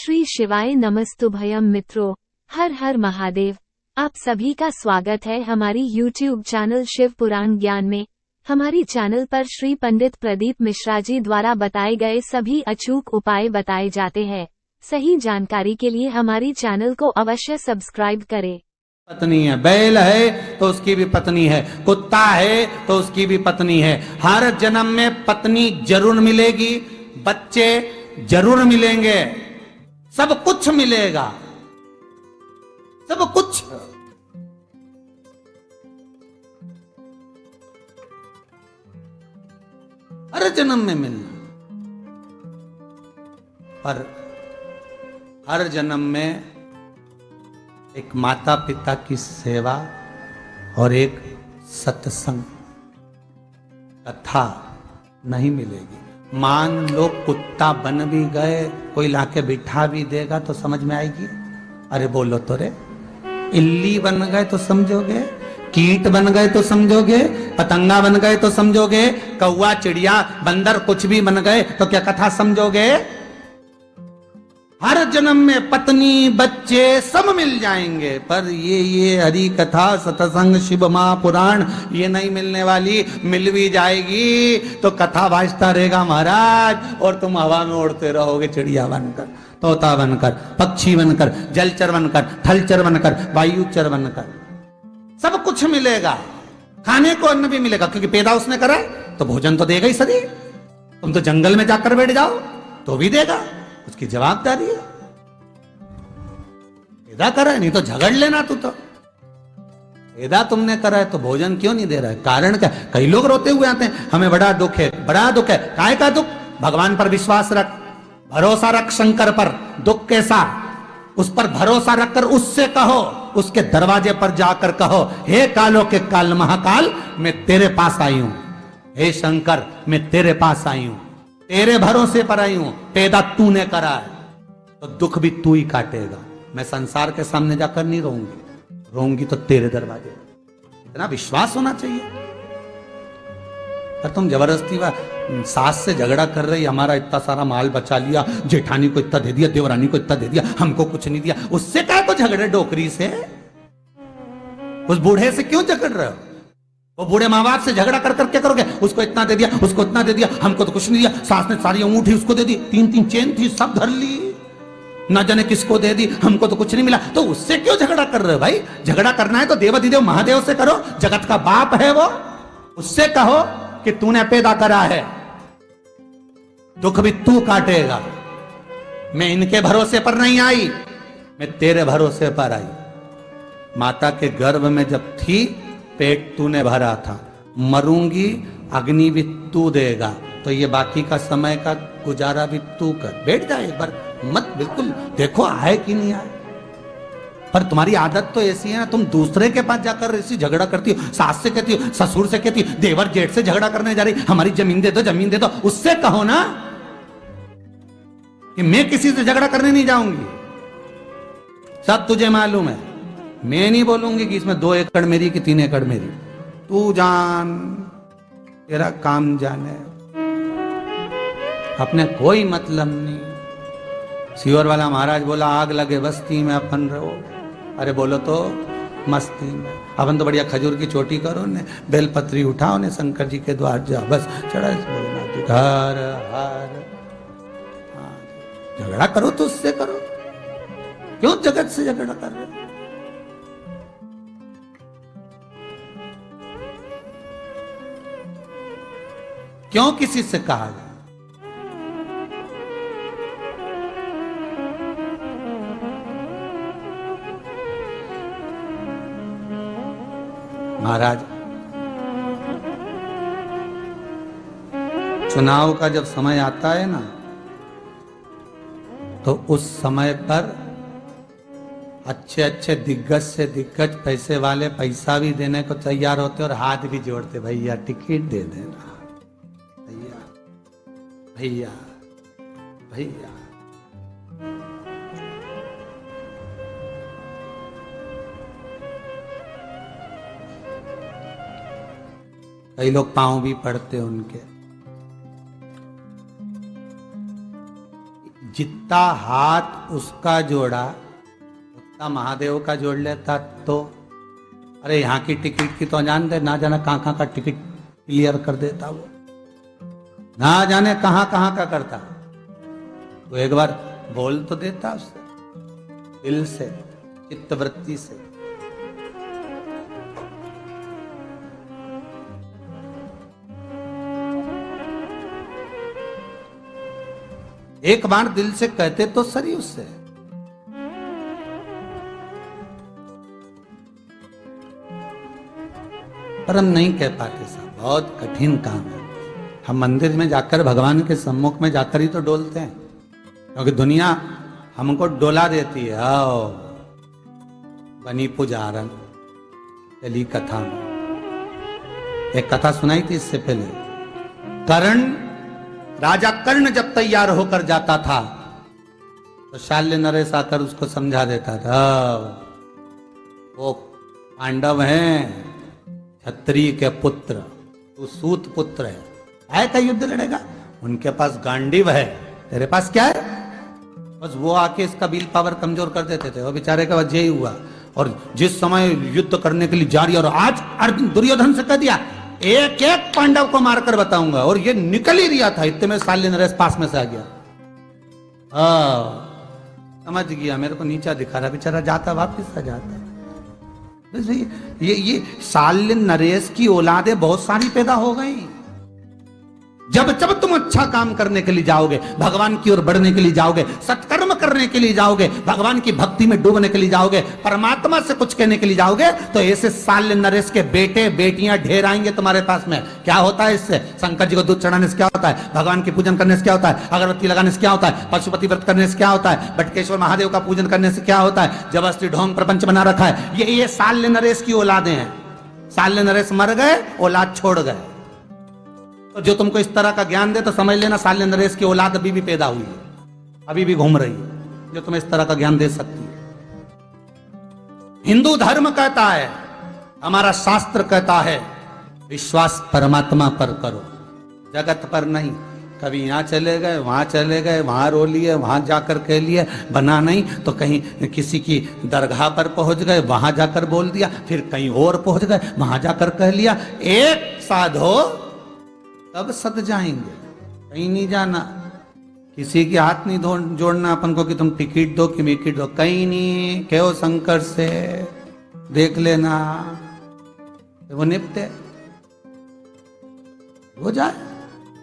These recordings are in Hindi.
श्री शिवाय नमस्तुभयम मित्रों, हर हर महादेव। आप सभी का स्वागत है हमारी YouTube चैनल शिव पुराण ज्ञान में। हमारी चैनल पर श्री पंडित प्रदीप मिश्रा जी द्वारा बताए गए सभी अचूक उपाय बताए जाते हैं। सही जानकारी के लिए हमारी चैनल को अवश्य सब्सक्राइब करें। पत्नी है, बैल है तो उसकी भी पत्नी है, कुत्ता है तो उसकी भी पत्नी है। हर जन्म में पत्नी जरूर मिलेगी, बच्चे जरूर मिलेंगे, सब कुछ मिलेगा, सब कुछ। हर जन्म में मिलना, पर हर जन्म में एक माता पिता की सेवा और एक सत्संग कथा नहीं मिलेगी। मान लो कुत्ता बन भी गए, कोई लाके बिठा भी देगा तो समझ में आएगी? अरे बोलो तो रे। इल्ली बन गए तो समझोगे, कीट बन गए तो समझोगे, पतंगा बन गए तो समझोगे, कौवा चिड़िया बंदर कुछ भी बन गए तो क्या कथा समझोगे? हर जन्म में पत्नी बच्चे सब मिल जाएंगे, पर ये हरि कथा सत्संग शिव महापुराण ये नहीं मिलने वाली। मिल भी जाएगी तो कथा भाजता रहेगा महाराज, और तुम हवा में उड़ते रहोगे, चिड़िया बनकर, तोता बनकर, पक्षी बनकर, जलचर बनकर, थलचर बनकर, वायुचर बनकर। सब कुछ मिलेगा, खाने को अन्न भी मिलेगा, क्योंकि पैदा उसने करा है तो भोजन तो देगा ही सदी। तुम तो जंगल में जाकर बैठ जाओ तो भी देगा, उसकी जवाबदारी है। पैदा करा है, नहीं तो झगड़ लेना तू तो। पैदा तुमने करा है तो भोजन क्यों नहीं दे रहा है? कारण क्या? कई लोग रोते हुए आते हैं, हमें बड़ा दुख है, बड़ा दुख है। काय का दुख? भगवान पर विश्वास रख, भरोसा रख शंकर पर। दुख कैसा? उस पर भरोसा रखकर उससे कहो, उसके दरवाजे पर जाकर कहो, हे कालों के काल महाकाल, मैं तेरे पास आई हूं। हे शंकर, मैं तेरे पास आई हूं, तेरे भरोसे पर आई हूं। पैदा तूने करा है तो दुख भी तू ही काटेगा। मैं संसार के सामने जाकर नहीं रोऊंगी, रोऊंगी तो तेरे दरवाजे। इतना विश्वास होना चाहिए। पर तुम जबरदस्ती सास से झगड़ा कर रही, हमारा इतना सारा माल बचा लिया, जेठानी को इतना दे दिया, देवरानी को इतना दे दिया, हमको कुछ नहीं दिया। उससे क्या को झगड़े डोकरी से? उस बूढ़े से क्यों झगड़ रहे हो? वो बूढ़े माँ बाप से झगड़ा कर कर क्या करोगे? उसको इतना दे दिया, उसको इतना दे दिया, हमको तो कुछ नहीं दिया। सास ने सारी अंगूठी उसको दे दी, 3-3 चेन थी सब धर ली, ना जाने किसको दे दी, हमको तो कुछ नहीं मिला। तो उससे क्यों झगड़ा कर रहे हो भाई? झगड़ा करना है तो देवाधिदेव महादेव से करो, जगत का बाप है वो, उससे कहो कि तूने पैदा करा है, दुख भी तू काटेगा। मैं इनके भरोसे पर नहीं आई, मैं तेरे भरोसे पर आई। माता के गर्भ में जब थी, पेट तूने भरा था, मरूंगी अग्नि भी तू देगा, तो ये बाकी का समय का गुजारा भी तू कर। बैठ जाए एक बार, मत बिल्कुल देखो आए कि नहीं आए। पर तुम्हारी आदत तो ऐसी है ना, तुम दूसरे के पास जाकर ऐसी झगड़ा करती हो, सास से कहती हो, ससुर से कहती हो, देवर जेठ से झगड़ा करने जा रही, हमारी जमीन दे दो, जमीन दे दो। उससे कहो ना कि मैं किसी से झगड़ा करने नहीं जाऊंगी, सब तुझे मालूम है। मैं नहीं बोलूंगी कि इसमें 2 एकड़ मेरी कि 3 एकड़ मेरी, तू जान, तेरा काम जाने, अपने कोई मतलब नहीं। सियोर वाला महाराज बोला, आग लगे बस्ती में अपन रहो। अरे बोलो तो मस्ती में। अपन तो बढ़िया खजूर की चोटी करो ने, बेलपत्री उठाओ ने, शंकर जी के द्वार जाओ, बस चढ़ा हर हर। झगड़ा करो तो उससे करो, क्यों जगत से झगड़ा कर रहे? क्यों किसी से कहा जाए? महाराज, चुनाव का जब समय आता है ना, तो उस समय पर अच्छे अच्छे दिग्गज से दिग्गज पैसे वाले पैसा भी देने को तैयार होते और हाथ भी जोड़ते, भैया टिकट दे देना, भैया भैया भैया। कई लोग पांव भी पड़ते उनके। जितना हाथ उसका जोड़ा उतना महादेव का जोड़ लेता तो। अरे यहाँ की टिकट की तो जान दे, ना जाना कहाँ कहाँ का टिकट क्लियर कर देता वो, ना जाने कहाँ कहाँ का करता। तो एक बार बोल तो देता उससे, दिल से, चित्तवृत्ति से। एक बार दिल से कहते तो सही उससे। पर हम नहीं कह पाते साहब, बहुत कठिन काम है। हम मंदिर में जाकर, भगवान के सम्मुख में जाकर ही तो डोलते हैं, क्योंकि दुनिया हमको डोला देती है। आओ बनी पुजारन, चली कथा में। एक कथा सुनाई थी इससे पहले। राजा कर्ण जब तैयार होकर जाता था तो शाल्य नरेश आकर उसको समझा देता था, वो पांडव हैं, क्षत्रिय के पुत्र, तू सूत पुत्र है, आय का युद्ध लड़ेगा, उनके पास गांडीव है, तेरे पास क्या है? बस वो आके इसका विल पावर कमजोर कर देते थे। वो बेचारे का वजह ही हुआ। और जिस समय युद्ध करने के लिए जा रही, और आज अर्जुन दुर्योधन से कह दिया एक एक पांडव को मारकर बताऊंगा, और ये निकल ही रिया था, इतने में शाल्य नरेश पास में से आ गया। समझ गया, मेरे को नीचा दिखा रहा, बेचारा जाता वापिस आ जाता। ये शाल्य नरेश की औलादें बहुत सारी पैदा हो गई। जब जब तुम अच्छा काम करने के लिए जाओगे, भगवान की ओर बढ़ने के लिए जाओगे, सत्कर्म करने के लिए जाओगे, भगवान की भक्ति में डूबने के लिए जाओगे, परमात्मा से कुछ कहने के लिए जाओगे, तो ऐसे शाल्य नरेश के बेटे बेटियां ढेर आएंगे तुम्हारे पास में। क्या होता है इससे? शंकर जी को दूध चढ़ाने से क्या होता है? भगवान की पूजन करने से क्या होता है? अगरबत्ती लगाने से क्या होता है? पशुपति व्रत करने से क्या होता है? बटकेश्वर महादेव का पूजन करने से क्या होता है? जबरदस्ती ढोंग प्रपंच बना रखा है। ये शाल्य नरेश की औलादें हैं। शाल्य नरेश मर गए, औलाद छोड़ गए। तो जो तुमको इस तरह का ज्ञान दे तो समझ लेना शाल्य नरेश की औलाद अभी भी पैदा हुई है, अभी भी घूम रही है, जो तुम्हें इस तरह का ज्ञान दे सकती है। हिंदू धर्म कहता है, हमारा शास्त्र कहता है, विश्वास परमात्मा पर करो, जगत पर नहीं। कभी यहां चले गए, वहां चले गए, वहां रो लिए, वहां जाकर कह लिए, बना नहीं तो कहीं किसी की दरगाह पर पहुंच गए, वहां जाकर बोल दिया, फिर कहीं और पहुंच गए, वहां जाकर कह लिया। एक साधो तब सद जाएंगे, कहीं नहीं जाना, किसी के हाथ नहीं जोड़ना अपन को कि तुम टिकट दो कि मिकट दो, कहीं नहीं। कहो शंकर से, देख लेना, वो निपटे, हो जाए,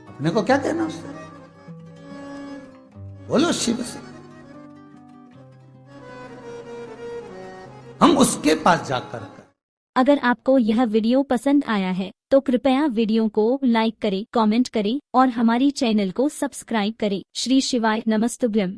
अपने को क्या कहना उससे? बोलो शिव से, हम उसके पास जाकर। अगर आपको यह वीडियो पसंद आया है तो कृपया वीडियो को लाइक करें, कमेंट करें और हमारी चैनल को सब्सक्राइब करें। श्री शिवाय नमस्तुभ्यम।